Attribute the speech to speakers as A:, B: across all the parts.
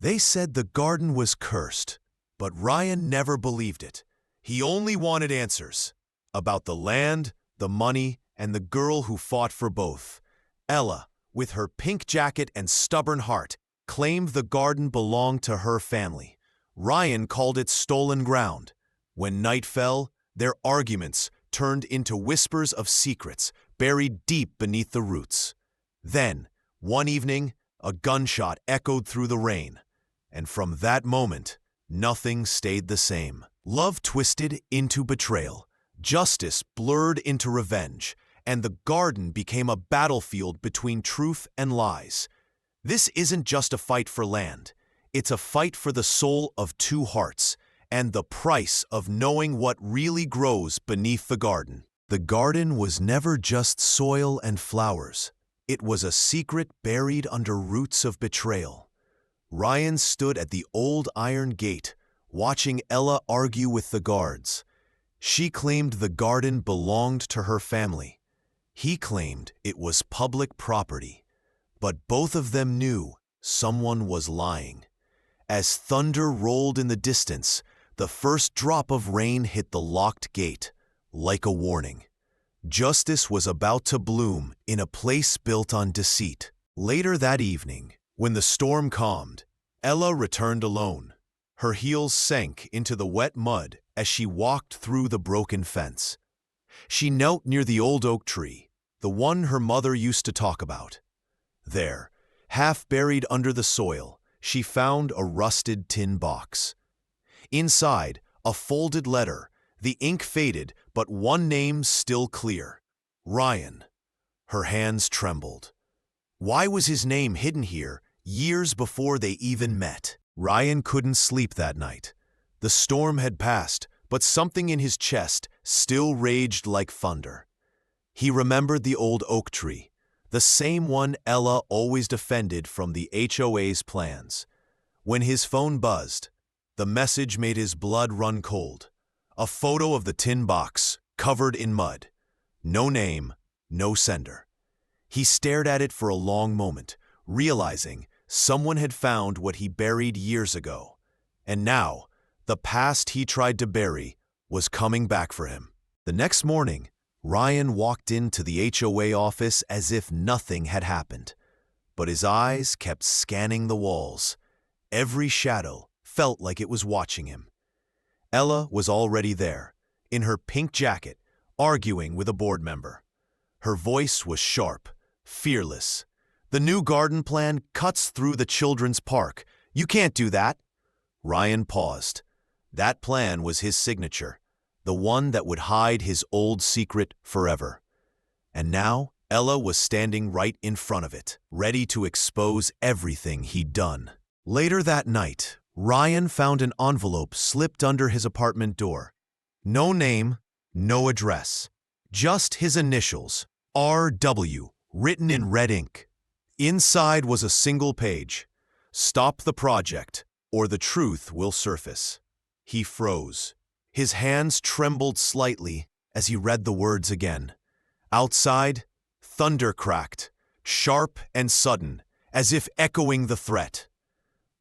A: They said the garden was cursed, but Ryan never believed it. He only wanted answers about the land, the money, and the girl who fought for both. Ella, with her pink jacket and stubborn heart, claimed the garden belonged to her family. Ryan called it stolen ground. When night fell, their arguments turned into whispers of secrets buried deep beneath the roots. Then, one evening, a gunshot echoed through the rain, and from that moment, nothing stayed the same. Love twisted into betrayal, justice blurred into revenge, and the garden became a battlefield between truth and lies. This isn't just a fight for land. It's a fight for the soul of two hearts, and the price of knowing what really grows beneath the garden. The garden was never just soil and flowers. It was a secret buried under roots of betrayal. Ryan stood at the old iron gate, watching Ella argue with the guards. She claimed the garden belonged to her family. He claimed it was public property. But both of them knew someone was lying. As thunder rolled in the distance, the first drop of rain hit the locked gate, like a warning. Justice was about to bloom in a place built on deceit. Later that evening, when the storm calmed, Ella returned alone. Her heels sank into the wet mud as she walked through the broken fence. She knelt near the old oak tree, the one her mother used to talk about. There, half buried under the soil, she found a rusted tin box. Inside, a folded letter, the ink faded, but one name still clear: Ryan. Her hands trembled. Why was his name hidden here years before they even met? Ryan couldn't sleep that night. The storm had passed, but something in his chest still raged like thunder. He remembered the old oak tree, the same one Ella always defended from the HOA's plans. When his phone buzzed, the message made his blood run cold. A photo of the tin box, covered in mud. No name, no sender. He stared at it for a long moment, realizing someone had found what he buried years ago. And now, the past he tried to bury was coming back for him. The next morning, Ryan walked into the HOA office as if nothing had happened. But his eyes kept scanning the walls. Every shadow felt like it was watching him. Ella was already there, in her pink jacket, arguing with a board member. Her voice was sharp, fearless. "The new garden plan cuts through the children's park. You can't do that." Ryan paused. That plan was his signature, the one that would hide his old secret forever. And now, Ella was standing right in front of it, ready to expose everything he'd done. Later that night, Ryan found an envelope slipped under his apartment door. No name, no address. Just his initials, R.W., written in red ink. Inside was a single page: "Stop the project, or the truth will surface." He froze. His hands trembled slightly as he read the words again. Outside, thunder cracked, sharp and sudden, as if echoing the threat.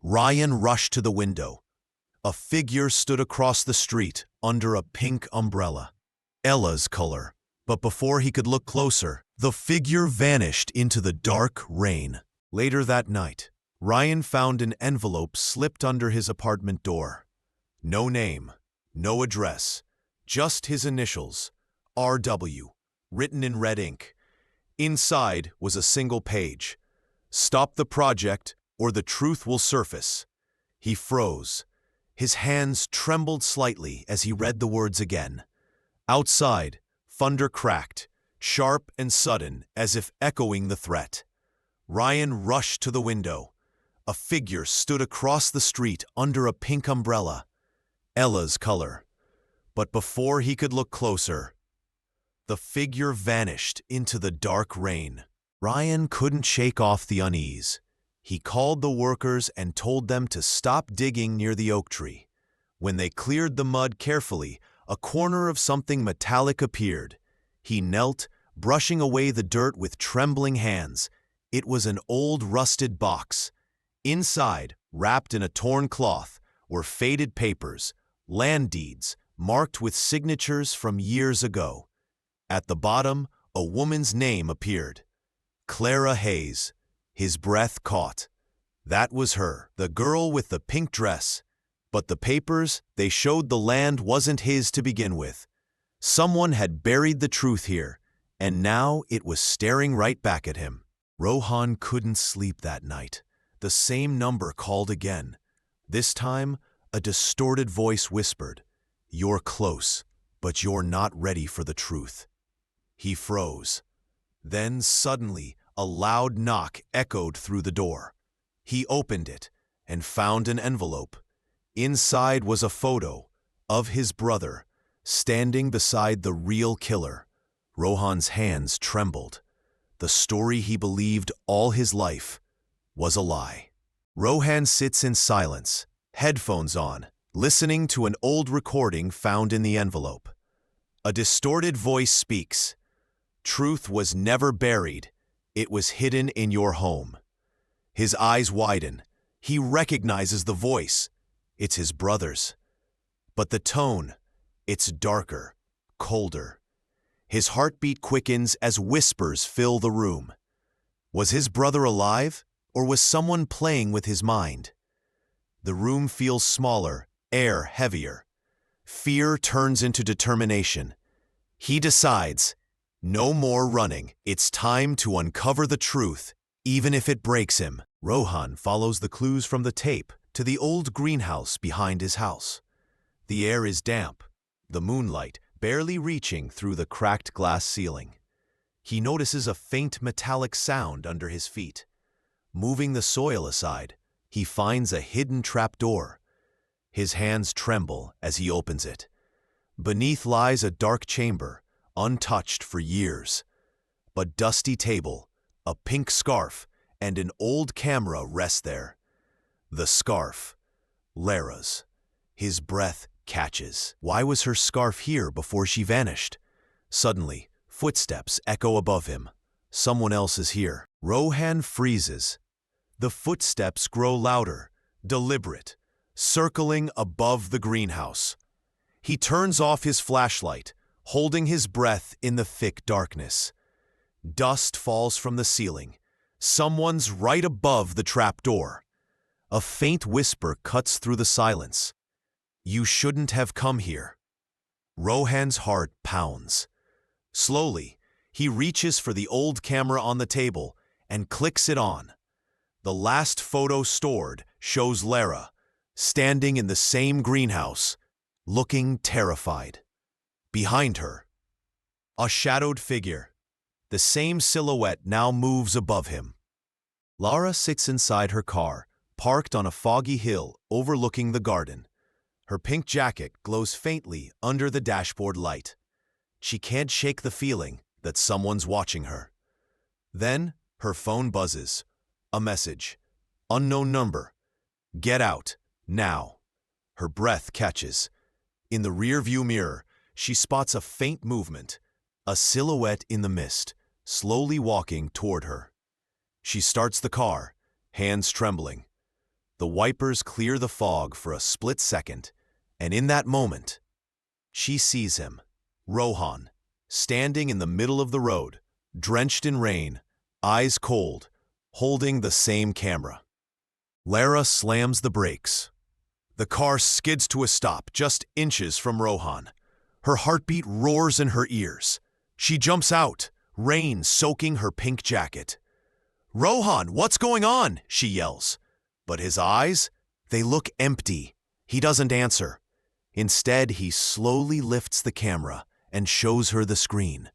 A: Ryan rushed to the window. A figure stood across the street under a pink umbrella. Ella's color. But before he could look closer, the figure vanished into the dark rain. Later that night, Ryan found an envelope slipped under his apartment door. No name, no address, just his initials, R.W., written in red ink. Inside was a single page: "Stop the project, or the truth will surface." He froze. His hands trembled slightly as he read the words again. Outside, thunder cracked, sharp and sudden, as if echoing the threat. Ryan rushed to the window. A figure stood across the street under a pink umbrella. Ella's color. But before he could look closer, the figure vanished into the dark rain. Ryan couldn't shake off the unease. He called the workers and told them to stop digging near the oak tree. When they cleared the mud carefully, a corner of something metallic appeared. He knelt, brushing away the dirt with trembling hands. It was an old rusted box. Inside Wrapped in a torn cloth were faded papers, land deeds, marked with signatures from years ago. At the bottom, a woman's name appeared. Clara Hayes. His breath caught. That was her, the girl with the pink dress. But the papers, they showed the land wasn't his to begin with. Someone had buried the truth here, and now it was staring right back at him. Rohan couldn't sleep that night. The same number called again. This time, a distorted voice whispered, "You're close, but you're not ready for the truth." He froze. Then suddenly, a loud knock echoed through the door. He opened it and found an envelope. Inside was a photo of his brother, standing beside the real killer. Rohan's hands trembled. The story he believed all his life was a lie. Rohan sits in silence, headphones on, listening to an old recording found in the envelope. A distorted voice speaks. "Truth was never buried. It was hidden in your home." His eyes widen. He recognizes the voice. It's his brother's. But the tone, it's darker, colder. His heartbeat quickens as whispers fill the room. Was his brother alive, or was someone playing with his mind? The room feels smaller, air heavier. Fear turns into determination. He decides, no more running. It's time to uncover the truth, even if it breaks him. Rohan follows the clues from the tape to the old greenhouse behind his house. The air is damp, the moonlight barely reaching through the cracked glass ceiling. He notices a faint metallic sound under his feet. Moving the soil aside, he finds a hidden trapdoor. His hands tremble as he opens it. Beneath lies a dark chamber, untouched for years. A dusty table, a pink scarf, and an old camera rest there. The scarf, Lara's. His breath catches. Why was her scarf here before she vanished? Suddenly, footsteps echo above him. Someone else is here. Rohan freezes. The footsteps grow louder, deliberate, circling above the greenhouse. He turns off his flashlight, holding his breath in the thick darkness. Dust falls from the ceiling. Someone's right above the trapdoor. A faint whisper cuts through the silence. "You shouldn't have come here." Rohan's heart pounds. Slowly, he reaches for the old camera on the table and clicks it on. The last photo stored shows Lara, standing in the same greenhouse, looking terrified. Behind her, a shadowed figure. The same silhouette now moves above him. Lara sits inside her car, parked on a foggy hill overlooking the garden. Her pink jacket glows faintly under the dashboard light. She can't shake the feeling that someone's watching her. Then her phone buzzes. A message. Unknown number. "Get out, now." Her breath catches. In the rearview mirror, she spots a faint movement, a silhouette in the mist, slowly walking toward her. She starts the car, hands trembling. The wipers clear the fog for a split second, and in that moment, she sees him, Rohan, standing in the middle of the road, drenched in rain, eyes cold, holding the same camera. Lara slams the brakes. The car skids to a stop just inches from Rohan. Her heartbeat roars in her ears. She jumps out, rain soaking her pink jacket. "Rohan, what's going on?" she yells. But his eyes, they look empty. He doesn't answer. Instead, he slowly lifts the camera and shows her the screen.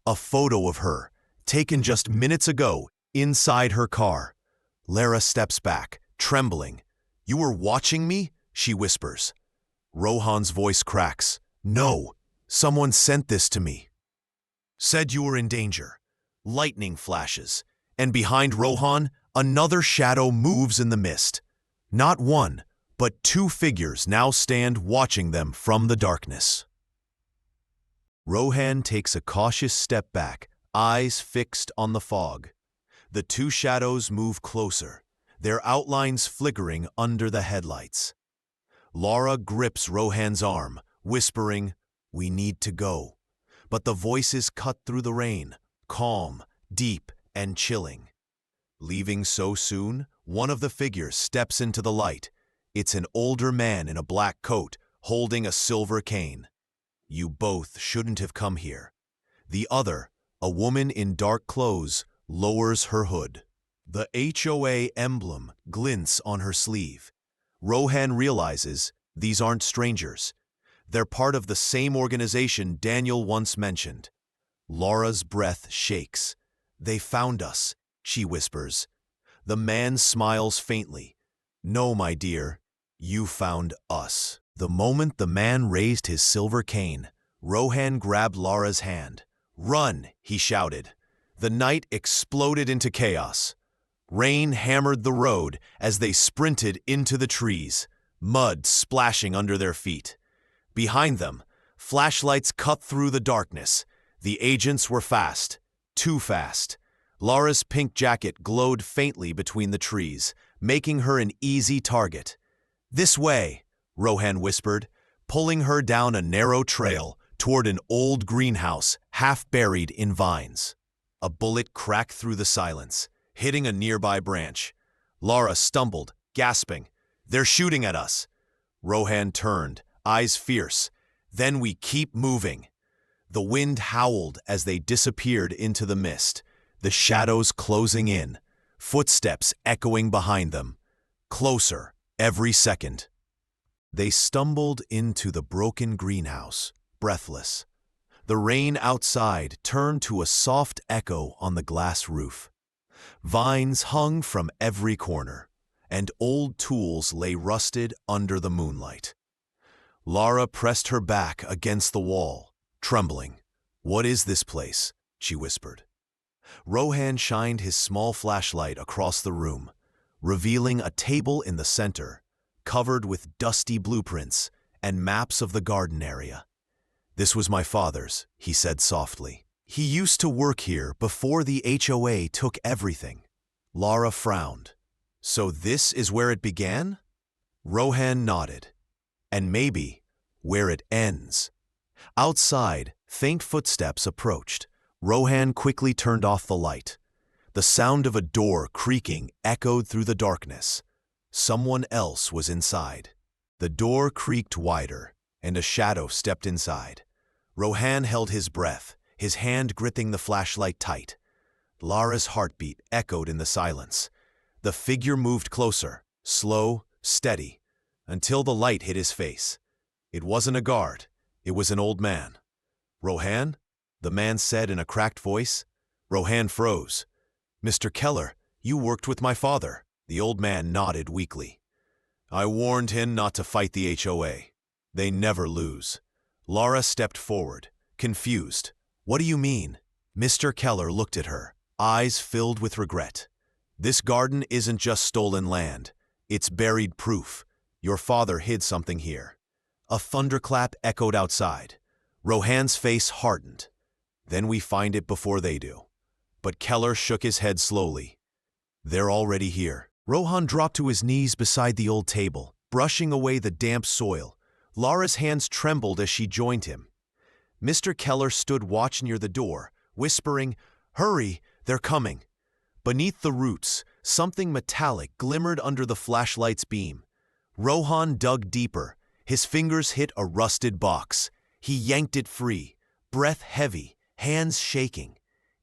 A: A photo of her, taken just minutes ago, inside her car. Lara steps back, trembling. "You were watching me?" she whispers. Rohan's voice cracks. "No, someone sent this to me. Said you were in danger." Lightning flashes, and behind Rohan, another shadow moves in the mist. Not one, but two figures now stand watching them from the darkness. Rohan takes a cautious step back, eyes fixed on the fog. The two shadows move closer, their outlines flickering under the headlights. Laura grips Rohan's arm, whispering, "We need to go." But the voices cut through the rain, calm, deep, and chilling. Leaving so soon, one of the figures steps into the light. It's an older man in a black coat, holding a silver cane. "You both shouldn't have come here." The other, a woman in dark clothes, lowers her hood. The HOA emblem glints on her sleeve. Rohan realizes these aren't strangers. They're part of the same organization Daniel once mentioned. Laura's breath shakes. "They found us," she whispers. The man smiles faintly. "No, my dear, you found us." The moment the man raised his silver cane, Rohan grabbed Laura's hand. "Run!" he shouted. The night exploded into chaos. Rain hammered the road as they sprinted into the trees, mud splashing under their feet. Behind them, flashlights cut through the darkness. The agents were fast, too fast. Laura's pink jacket glowed faintly between the trees, making her an easy target. "This way," Rohan whispered, pulling her down a narrow trail toward an old greenhouse half buried in vines. A bullet cracked through the silence, hitting a nearby branch. Laura stumbled, gasping, "They're shooting at us." Rohan turned, eyes fierce. "Then we keep moving." The wind howled as they disappeared into the mist, the shadows closing in, footsteps echoing behind them. Closer, every second. They stumbled into the broken greenhouse, breathless. The rain outside turned to a soft echo on the glass roof. Vines hung from every corner, and old tools lay rusted under the moonlight. Laura pressed her back against the wall, trembling. "What is this place?" she whispered. Rohan shined his small flashlight across the room, revealing a table in the center, covered with dusty blueprints and maps of the garden area. "This was my father's," he said softly. "He used to work here before the HOA took everything." Laura frowned. "So this is where it began?" Rohan nodded. "And maybe where it ends." Outside, faint footsteps approached. Rohan quickly turned off the light. The sound of a door creaking echoed through the darkness. Someone else was inside. The door creaked wider, and a shadow stepped inside. Rohan held his breath, his hand gripping the flashlight tight. Laura's heartbeat echoed in the silence. The figure moved closer, slow, steady, until the light hit his face. It wasn't a guard. It was an old man. "Rohan?" the man said in a cracked voice. Rohan froze. "Mr. Keller, you worked with my father." The old man nodded weakly. "I warned him not to fight the HOA. They never lose." Laura stepped forward, confused. "What do you mean?" Mr. Keller looked at her, eyes filled with regret. "This garden isn't just stolen land. It's buried proof. Your father hid something here." A thunderclap echoed outside. Rohan's face hardened. "Then we find it before they do." But Keller shook his head slowly. "They're already here." Rohan dropped to his knees beside the old table, brushing away the damp soil. Laura's hands trembled as she joined him. Mr. Keller stood watch near the door, whispering, "Hurry, they're coming." Beneath the roots, something metallic glimmered under the flashlight's beam. Rohan dug deeper. His fingers hit a rusted box. He yanked it free, breath heavy, hands shaking.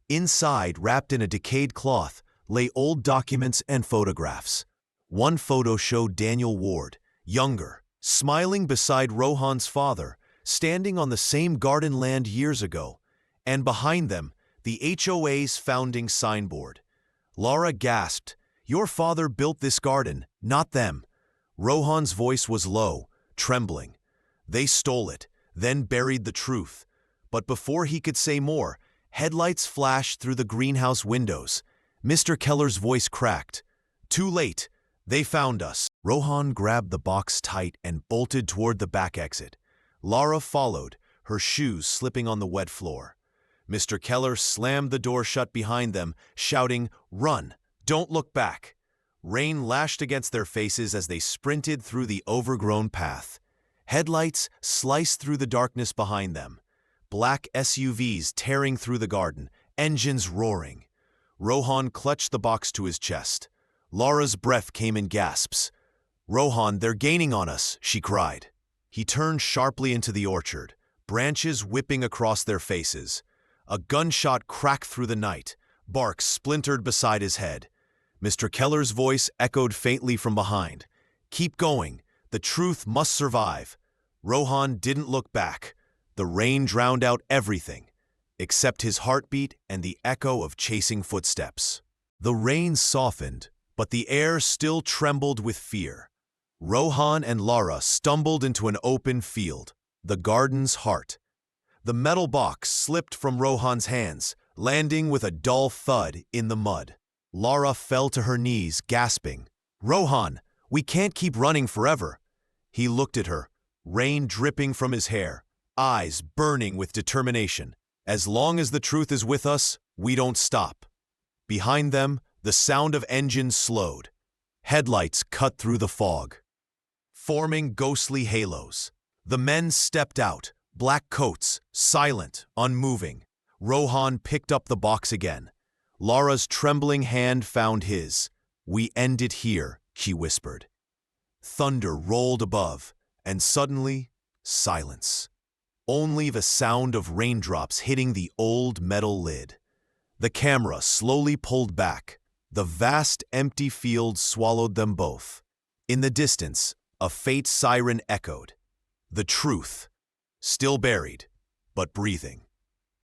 A: Inside, wrapped in a decayed cloth, lay old documents and photographs. One photo showed Daniel Ward, younger, smiling beside Rohan's father, standing on the same garden land years ago, and behind them, the HOA's founding signboard. Laura gasped, "Your father built this garden, not them." Rohan's voice was low, trembling. "They stole it, then buried the truth." But before he could say more, headlights flashed through the greenhouse windows. Mr. Keller's voice cracked. "Too late. They found us." Rohan grabbed the box tight and bolted toward the back exit. Laura followed, her shoes slipping on the wet floor. Mr. Keller slammed the door shut behind them, shouting, "Run! Don't look back!" Rain lashed against their faces as they sprinted through the overgrown path. Headlights sliced through the darkness behind them. Black SUVs tearing through the garden, engines roaring. Rohan clutched the box to his chest. Laura's breath came in gasps. "Rohan, they're gaining on us," she cried. He turned sharply into the orchard, branches whipping across their faces. A gunshot cracked through the night. Bark splintered beside his head. Mr. Keller's voice echoed faintly from behind. "Keep going. The truth must survive." Rohan didn't look back. The rain drowned out everything, except his heartbeat and the echo of chasing footsteps. The rain softened, but the air still trembled with fear. Rohan and Lara stumbled into an open field, the garden's heart. The metal box slipped from Rohan's hands, landing with a dull thud in the mud. Lara fell to her knees, gasping. "Rohan, we can't keep running forever." He looked at her, rain dripping from his hair, eyes burning with determination. "As long as the truth is with us, we don't stop." Behind them, the sound of engines slowed. Headlights cut through the fog, forming ghostly halos. The men stepped out, black coats, silent, unmoving. Rohan picked up the box again. Lara's trembling hand found his. "We end it here," she whispered. Thunder rolled above, and suddenly, silence. Only the sound of raindrops hitting the old metal lid. The camera slowly pulled back. The vast, empty field swallowed them both. In the distance, a faint siren echoed. The truth, still buried, but breathing.